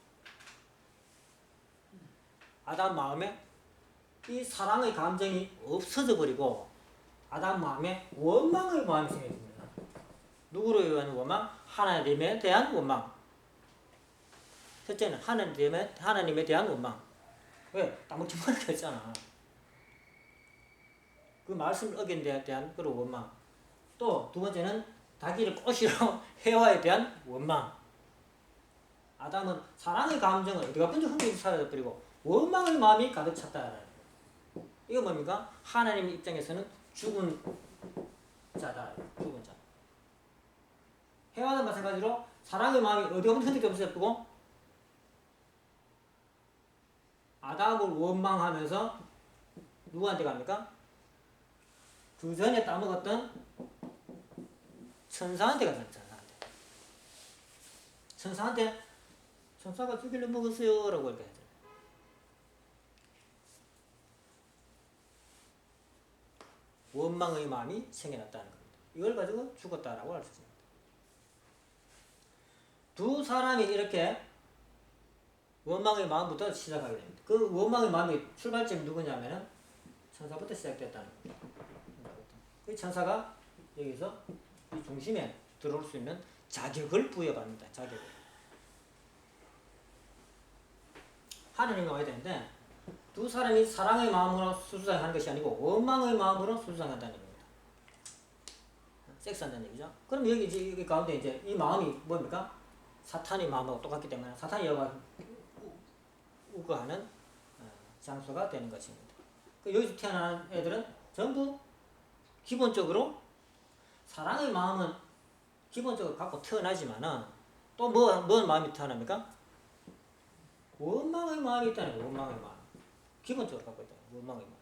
아담 마음에 이 사랑의 감정이 없어져 버리고 아담 마음에 원망의 마음이 생겼습니다. 누구로 위한 원망? 하나님에 대한 원망. 첫째는 하나님에 대한 원망. 왜? 따먹지 말라 했잖아. 그 말씀을 어긴 데 대한 그런 원망. 또 두 번째는 자기를 꼬시러 해와에 대한 원망. 아담은 사랑의 감정을 어디가 번지 흥미를 사라져버리고 원망의 마음이 가득 찼다. 이거 뭡니까? 하나님 입장에서는 죽은 자다. 죽은 자. 해와는 마찬가지로 사랑의 마음이 어디가 번지 흔들게 없어졌고 아담을 원망하면서 누구한테 갑니까? 그 전에 따먹었던 천사한테 가잖아요. 천사한테 천사가 죽이려 먹었어요 라고 이렇게 하잖아요. 원망의 마음이 생겨났다는 겁니다. 이걸 가지고 죽었다라고 할 수 있습니다. 두 사람이 이렇게 원망의 마음부터 시작하게 됩니다. 그 원망의 마음이 출발점이 누구냐면은 천사부터 시작됐다는 겁니다. 그 천사가 여기서 이 중심에 들어올 수 있는 자격을 부여받는다. 자격을. 하나님이 와야 되는데 두 사람이 사랑의 마음으로 수수장하는 것이 아니고 원망의 마음으로 수수장한다는 겁니다. 섹스한다는 얘기죠. 그럼 여기 가운데 이제 이 마음이 뭡니까? 사탄의 마음하고 똑같기 때문에 사탄이 여가 우거하는 장소가 되는 것입니다. 여기서 태어나는 애들은 전부 기본적으로 사랑의 마음은 기본적으로 갖고 태어나지만은 또 뭔 마음이 태어납니까? 원망의 마음이 있다는 거예요. 원망의 마음. 기본적으로 갖고 있다. 원망의 마음.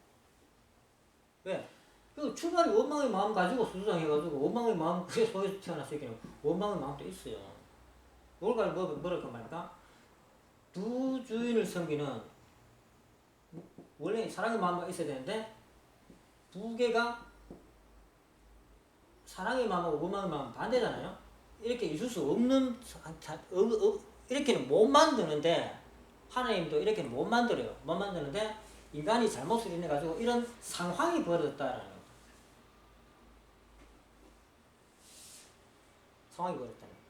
왜? 그 출발이 원망의 마음 가지고 수수장해가지고 원망의 마음 그게 속에서 태어날 수 있겠네요. 원망의 마음도 있어요. 이걸 가지고 뭐라고 말할까? 두 주인을 섬기는 원래 사랑의 마음이 있어야 되는데 두 개가 사랑의 마음하고 원망의 마음은 반대잖아요. 이렇게 있을 수 없는 이렇게는 못 만드는데 하나님도 이렇게 못 만들어요. 못 만드는데 인간이 잘못을 인해가지고 이런 상황이 벌어졌다라는 거예요. 상황이 벌어졌다는 거예요.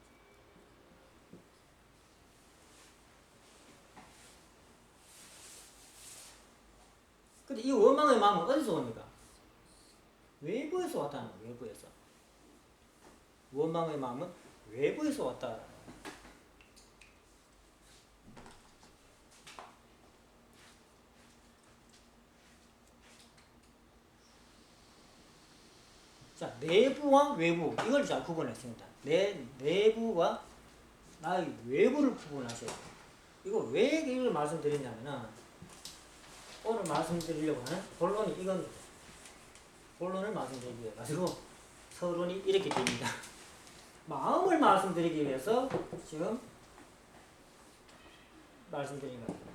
근데 이 원망의 마음은 어디서 옵니까? 외부에서 왔다는 거예요. 외부에서. 원망의 마음은 외부에서 왔다. 자, 내부와 외부 이걸 잘 구분했습니다. 내 내부와 나의 외부를 구분하셔야 돼요. 이거 왜 이걸 말씀드리냐면은 오늘 말씀드리려고 하는 본론이 이건 본론을 말씀드리기 위해 가지고 서론이 이렇게 됩니다. 마음을 말씀드리기 위해서 지금 말씀드린 겁니다.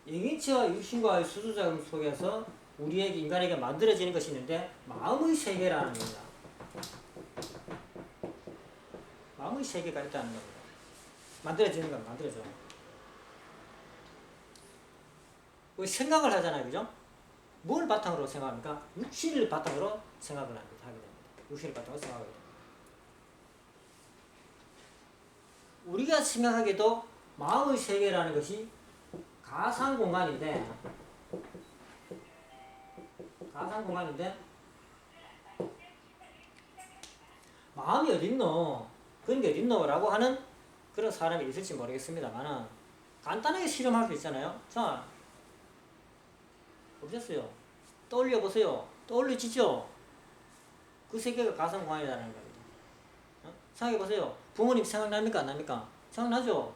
영인체와 육신과의 수수작용 속에서 우리에게 인간에게 만들어지는 것이 있는데 마음의 세계라는 겁니다. 마음의 세계가 있다는 겁니다. 만들어지는 건 만들어져. 우리 생각을 하잖아요, 그죠? 뭘 바탕으로 생각합니까? 육신을 바탕으로 생각을 하게 됩니다. 육신을 바탕으로 생각하게 됩니다. 우리가 생각하기에도 마음의 세계라는 것이 가상 공간인데 마음이 어딨노? 그런 게 어딨노?라고 하는 그런 사람이 있을지 모르겠습니다만은 간단하게 실험할 수 있잖아요. 자, 없었어요. 떠올려 보세요. 떠올려지죠? 그 세계가 가상 공간이라는 겁니다. 생각해 보세요. 부모님 생각납니까? 안 납니까? 생각나죠?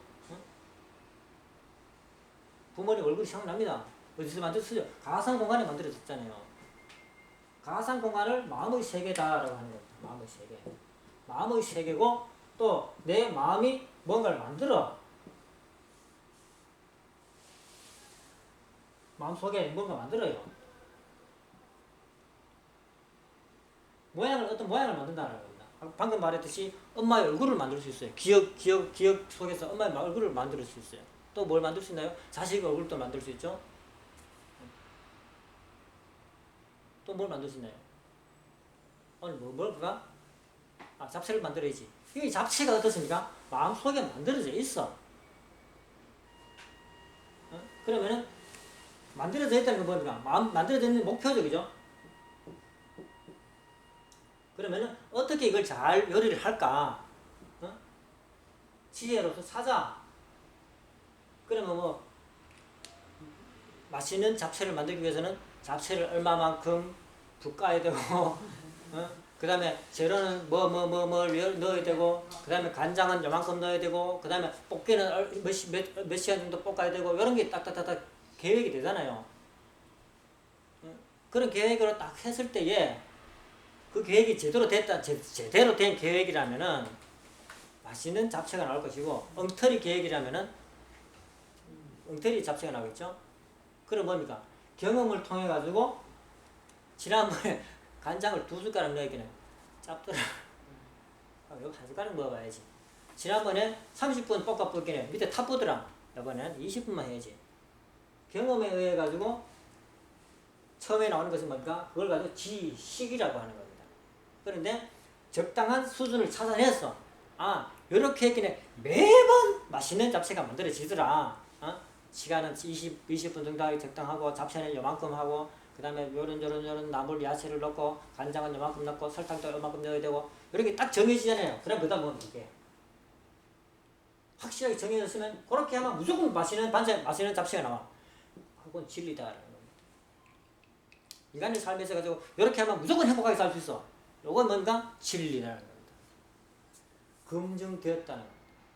부모님 얼굴이 생각납니다. 어디서 만들었어요? 가상 공간에 만들어졌잖아요. 가상 공간을 마음의 세계다라고 하는 겁니다. 마음의 세계. 마음의 세계고 또 내 마음이 뭔가를 만들어. 마음속에 뭔가 만들어요. 어떤 모양을 만든다는 겁니다. 방금 말했듯이 엄마의 얼굴을 만들 수 있어요. 기억 속에서 엄마의 얼굴을 만들 수 있어요. 또 뭘 만들 수 있나요? 자식의 얼굴도 만들 수 있죠. 또 뭘 만들 수 있나요? 오늘 뭘 볼까? 잡채를 만들어야지. 이 잡채가 어떻습니까? 마음속에 만들어져 있어. 그러면은 만들어져 있다는 건 뭡니까? 만들어져 있는 목표적이죠. 그러면은 어떻게 이걸 잘 요리를 할까? 지혜로서 찾아. 그러면 뭐 맛있는 잡채를 만들기 위해서는 잡채를 얼마만큼 볶아야 되고, 그 다음에 재료는 뭘 넣어야 되고, 그 다음에 간장은 요만큼 넣어야 되고, 그 다음에 볶기는 몇 시간 정도 볶아야 되고, 이런 게 딱딱딱딱 계획이 되잖아요. 그런 계획으로 딱 했을 때에 그 계획이 제대로 된 계획이라면은 맛있는 잡채가 나올 것이고, 엉터리 계획이라면은 엉터리 잡채가 나오겠죠. 그럼 뭡니까? 경험을 통해 가지고 지난번에 간장을 2숟가락 넣었기는 짭더라. 여기 1숟가락 먹어봐야지. 지난번에 30분 볶았기는 밑에 탑보더라. 이번에는 20분만 해야지. 경험에 의해 가지고 처음에 나오는 것은 뭡니까? 그걸 가지고 지식이라고 하는 겁니다. 그런데 적당한 수준을 찾아냈어. 요렇게 했기는 매번 맛있는 잡채가 만들어지더라. 시간은 20분 정도 하기 적당하고, 잡채는 요만큼 하고, 그 다음에 요런 나물 야채를 넣고, 간장은 요만큼 넣고, 설탕도 요만큼 넣어야 되고, 이렇게 딱 정해지잖아요. 그럼 그다음 먹으면 이게 확실하게 정해졌으면 그렇게 하면 무조건 맛있는 잡채가 나와. 그건 진리다라는 겁니다. 인간의 삶에서 가지고 이렇게 하면 무조건 행복하게 살 수 있어. 이건 뭔가 진리라는 겁니다. 검증되었다는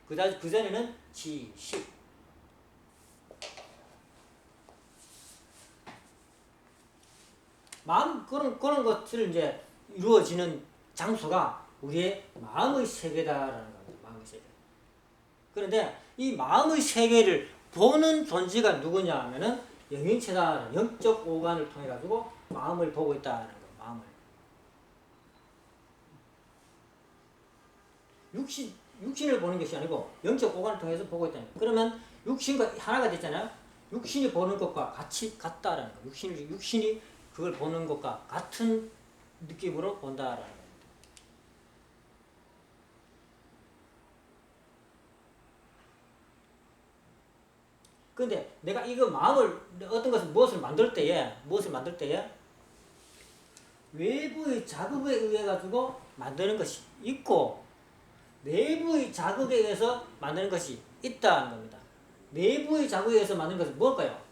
겁니다. 그 전에는 지식. 그런 것을 이제 이루어지는 장소가 우리의 마음의 세계다라는 겁니다. 마음의 세계. 그런데 이 마음의 세계를 보는 존재가 누구냐 하면은 영인체다. 영적 오간을 통해 가지고 마음을 보고 있다는 거. 마음을. 육신을 보는 것이 아니고 영적 오간을 통해서 보고 있다는 거. 그러면 육신과 하나가 됐잖아요. 육신이 보는 것과 같다라는 거. 육신이 그걸 보는 것과 같은 느낌으로 본다라는 겁니다. 그런데 내가 이거 마음을 어떤 것을 무엇을 만들 때에 외부의 자극에 의해 가지고 만드는 것이 있고 내부의 자극에 의해서 만드는 것이 있다는 겁니다. 내부의 자극에 의해서 만드는 것은 무엇일까요?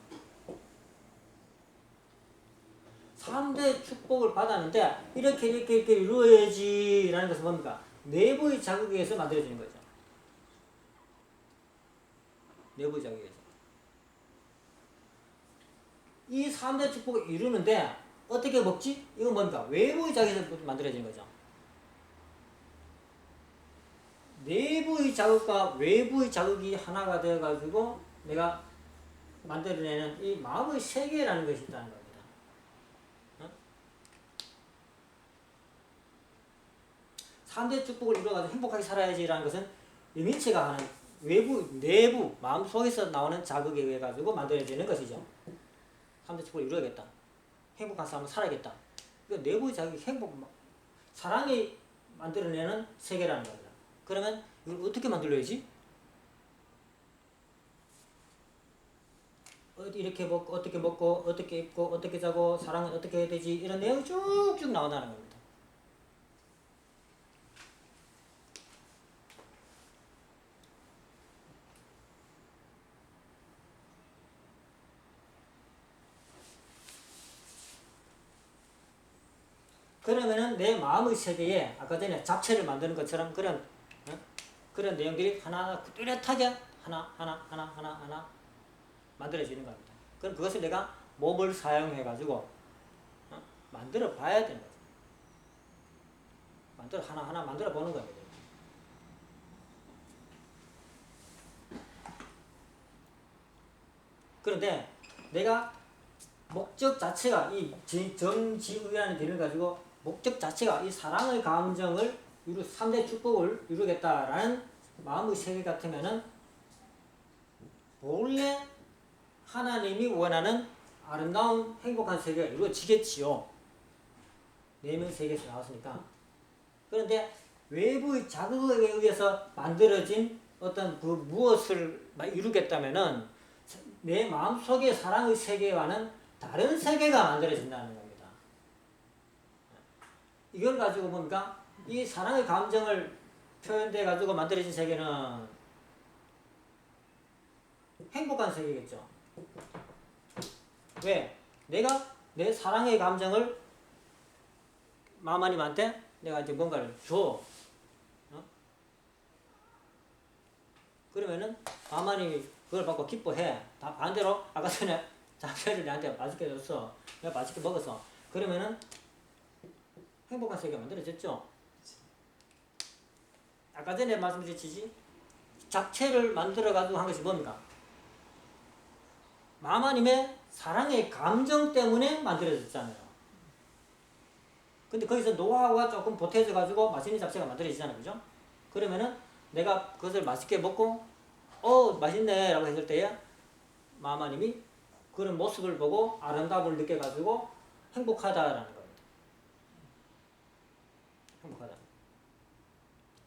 3대 축복을 받았는데 이렇게 이루어야지 라는 것은 뭡니까? 내부의 자극에 의해서 만들어지는 거죠. 내부의 자극에 의해서. 이 3대 축복을 이루는데 어떻게 먹지? 이건 뭡니까? 외부의 자극에서 만들어지는 거죠. 내부의 자극과 외부의 자극이 하나가 되어가지고 내가 만들어내는 이 마음의 세계라는 것이 있다는 겁니다. 3대 축복을 이루어가지고 행복하게 살아야지라는 것은 영인체가 하는 내부, 마음속에서 나오는 자극에 의해 가지고 만들어지는 것이죠. 3대 축복을 이루어야겠다. 행복한 삶을 살아야겠다. 그러니까 내부의 자극이 사랑이 만들어내는 세계라는 겁니다. 그러면 이걸 어떻게 만들어야지? 이렇게 먹고, 어떻게 먹고, 어떻게 입고, 어떻게 자고, 사랑은 어떻게 해야 되지? 이런 내용이 쭉쭉 나온다는 겁니다. 그러면은 내 마음의 세계에 아까 전에 잡채를 만드는 것처럼 그런 내용들이 하나하나 뚜렷하게 하나 만들어지는 겁니다. 그럼 그것을 내가 몸을 사용해 가지고 만들어 봐야 되는 거죠. 하나하나 만들어 보는 겁니다. 그런데 내가 목적 자체가 이 정지의라는 길을 가지고 목적 자체가 이 사랑의 감정을 3대 축복을 이루겠다라는 마음의 세계 같으면은 본래 하나님이 원하는 아름다운 행복한 세계가 이루어지겠지요. 내면 세계에서 나왔으니까. 그런데 외부의 자극에 의해서 만들어진 어떤 그 무엇을 이루겠다면은 내 마음속의 사랑의 세계와는 다른 세계가 만들어진다는 겁니다. 이걸 가지고 보니까 이 사랑의 감정을 표현돼 가지고 만들어진 세계는 행복한 세계겠죠. 왜? 내가 내 사랑의 감정을 마마님한테 내가 이제 뭔가를 줘. 그러면은 마마님이 그걸 받고 기뻐해. 다 반대로 아까 전에 장표를 내한테 맛있게 줬어. 내가 맛있게 먹었어. 그러면은 행복한 세계가 만들어졌죠. 아까 전에 말씀드렸지. 잡채를 만들어가지고 한 것이 뭡니까? 마마님의 사랑의 감정 때문에 만들어졌잖아요. 근데 거기서 노하우가 조금 보태져가지고 맛있는 잡채가 만들어지잖아요. 그죠? 그러면은 내가 그것을 맛있게 먹고 맛있네 라고 했을 때에 마마님이 그런 모습을 보고 아름다움을 느껴가지고 행복하다라는 겁니다. 행복하다.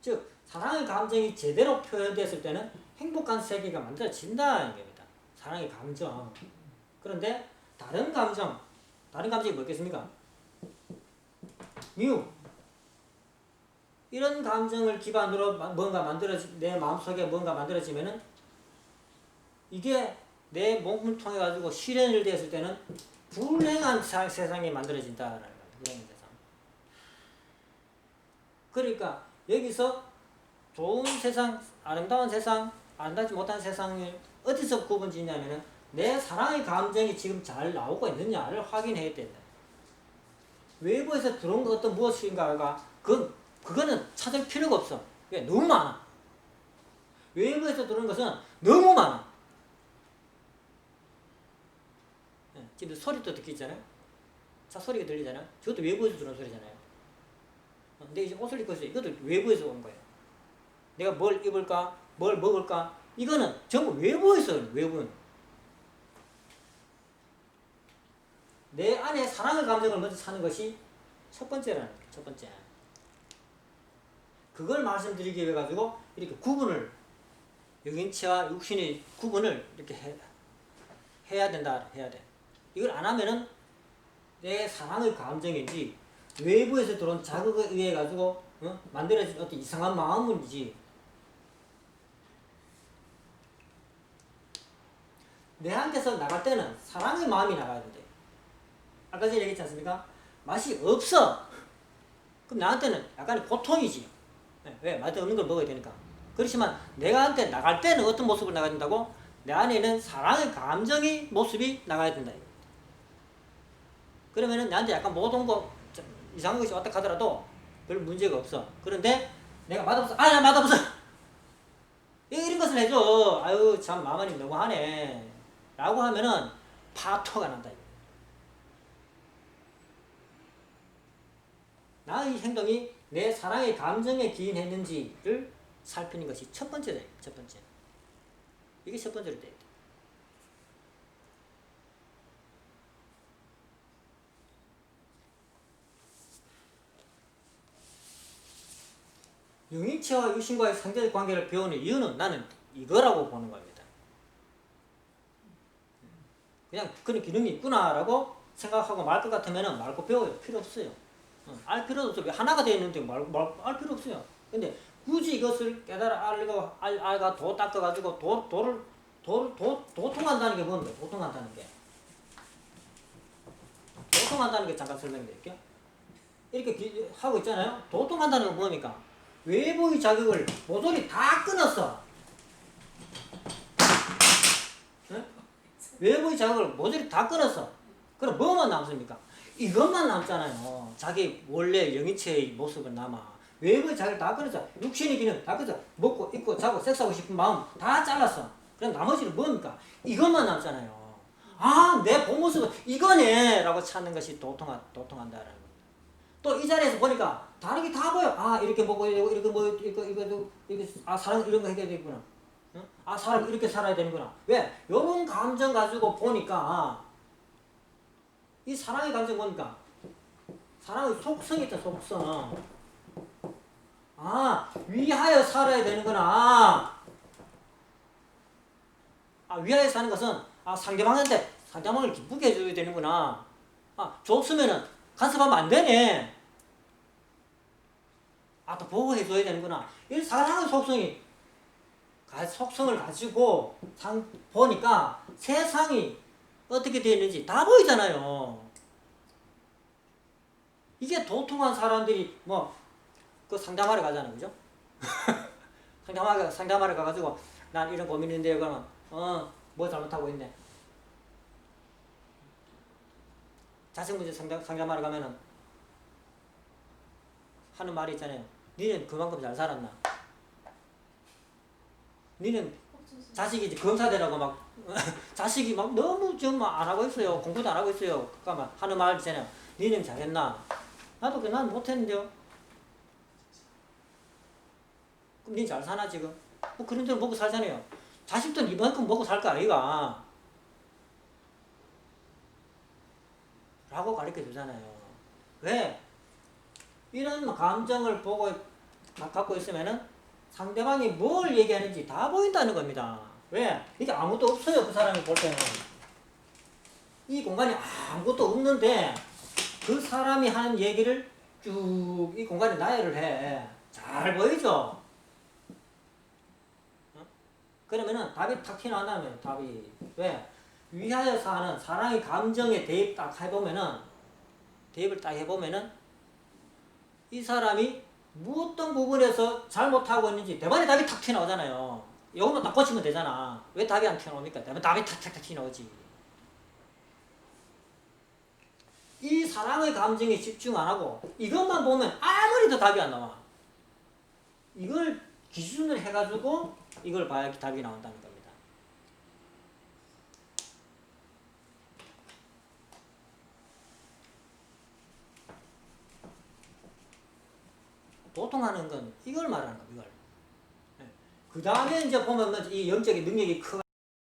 즉 사랑의 감정이 제대로 표현됐을 때는 행복한 세계가 만들어진다는 겁니다. 사랑의 감정. 그런데 다른 감정이 뭐겠습니까? 미움. 이런 감정을 기반으로 내 마음속에 뭔가 만들어지면은 이게 내 몸을 통해 가지고 실현을 되었을 때는 불행한 세상이 만들어진다라는 거예요. 불행한 세상. 그러니까 여기서 좋은 세상, 아름다운 세상, 아름답지 못한 세상을 어디서 구분 짓냐면은 내 사랑의 감정이 지금 잘 나오고 있느냐를 확인해야 된다. 외부에서 들어온 어떤 무엇인가가 그거는 찾을 필요가 없어. 왜? 너무 많아. 외부에서 들어온 것은 너무 많아. 지금 소리도 듣기잖아요. 차 소리가 들리잖아요. 저것도 외부에서 들어온 소리잖아요. 근데 이제 옷을 입고 있어요. 이것도 외부에서 온 거예요. 내가 뭘 입을까, 뭘 먹을까, 이거는 전부 외부에서 오는 외부는. 내 안에 사랑의 감정을 먼저 사는 것이 첫 번째라는 거예요. 첫 번째. 그걸 말씀드리기 위해 가지고 이렇게 구분을 영인체와 육신의 구분을 이렇게 해야 된다. 해야 돼. 이걸 안 하면은 내 사랑의 감정인지 외부에서 들어온 자극에 의해 가지고 만들어진 어떤 이상한 마음인지 내한테서 나갈 때는 사랑의 마음이 나가야 된대. 아까 전에 얘기했지 않습니까? 맛이 없어. 그럼 나한테는 약간의 고통이지. 왜? 맛이 없는 걸 먹어야 되니까. 그렇지만 내가한테 나갈 때는 어떤 모습을 나가야 된다고? 내 안에 있는 사랑의 감정의 모습이 나가야 된다. 그러면은 나한테 약간 못 온 거 이상한 것이 왔다 가더라도 별 문제가 없어. 그런데 내가 맛없어. 나 맛없어. 이런 것을 해줘. 아유 참 마마님 너무하네. 라고 하면은 파토가 난다. 나의 행동이 내 사랑의 감정에 기인했는지를 살피는 것이 첫 번째다. 첫 번째. 이게 첫 번째로 돼야 돼. 영인체와 육신과의 상대적 관계를 배우는 이유는 나는 이거라고 보는 겁니다. 그냥 그런 기능이 있구나라고 생각하고 말 것 같으면 말고 배워요. 필요 없어요. 알 필요도 없어요. 하나가 되어 있는데 알 필요 없어요. 근데 굳이 이것을 깨달아 알가 도 닦아가지고 도통한다는 게 뭡니까? 도통한다는 게. 도통한다는 게 잠깐 설명드릴게요. 이렇게 하고 있잖아요. 도통한다는 건 뭡니까? 외부의 자극을 모조리 다 끊었어. 네? 외부의 자극을 모조리 다 끊었어. 그럼 뭐만 남습니까? 이것만 남잖아요. 자기 원래 영인체의 모습은 남아. 외부의 자극을 다 끊었어. 육신의 기능 다 끊었어. 먹고 입고 자고 섹스하고 싶은 마음 다 잘랐어. 그럼 나머지는 뭡니까? 이것만 남잖아요. 아, 내 본 모습은 이거네 라고 찾는 것이 도통한다라는 겁니다. 또 이 자리에서 보니까 다른 게 다 보여. 아, 이렇게 먹어야 되고 이렇게 뭐 이렇게 아, 사람 이런 거 해야 되구나. 응? 아, 사람 이렇게 살아야 되는구나. 왜? 요런 감정 가지고 보니까 이 사랑의 감정 보니까 사랑의 속성이 있다, 속성. 아, 위하여 살아야 되는구나. 아, 위하여 사는 것은 상대방을 기쁘게 해줘야 되는구나. 아, 줬으면은 간섭하면 안 되네. 아, 또 보호해줘야 되는구나. 이 사랑의 속성을 가지고 보니까 세상이 어떻게 되어 있는지 다 보이잖아요. 이게 도통한 사람들이 그 상담하러 가잖아요. 그죠? 상담하러 가가지고 난 이런 고민인데요. 그러면 뭐 잘못하고 있네. 자식 문제 상담하러 가면은 하는 말이 있잖아요. 니는 그만큼 잘 살았나? 니는 자식이 이제 검사되라고 막 자식이 막 너무 좀 안 하고 있어요. 공부도 안 하고 있어요. 그러니까 하는 말 있잖아요. 니는 잘했나? 나도 난 못했는데요. 그럼 니 잘 사나 지금? 뭐 그런 대로 먹고 살잖아요. 자식도 이만큼 먹고 살 거 아이가? 라고 가르쳐 주잖아요. 왜? 이런 감정을 갖고 있으면은 상대방이 뭘 얘기하는지 다 보인다는 겁니다. 왜? 이게 아무것도 없어요. 그 사람이 볼 때는. 이 공간에 아무것도 없는데 그 사람이 하는 얘기를 쭉 이 공간에 나열을 해. 잘 보이죠? 그러면은 답이 탁 튀어나온다면 답이. 왜? 위하여 사는 사랑의 감정에 대입을 딱 해보면은 이 사람이 어떤 부분에서 잘못하고 있는지 대반의 답이 탁 튀어나오잖아요. 이것만 딱 고치면 되잖아. 왜 답이 안 튀어나옵니까? 답이 탁탁탁 튀어나오지. 이 사랑의 감정에 집중 안 하고 이것만 보면 아무리 도 답이 안 나와. 이걸 기준을 해가지고 이걸 봐야 답이 나온다는 겁니다. 도통하는 건 이걸 말하는 거예요. 이걸. 그 다음에 이제 보면 이 영적인 능력이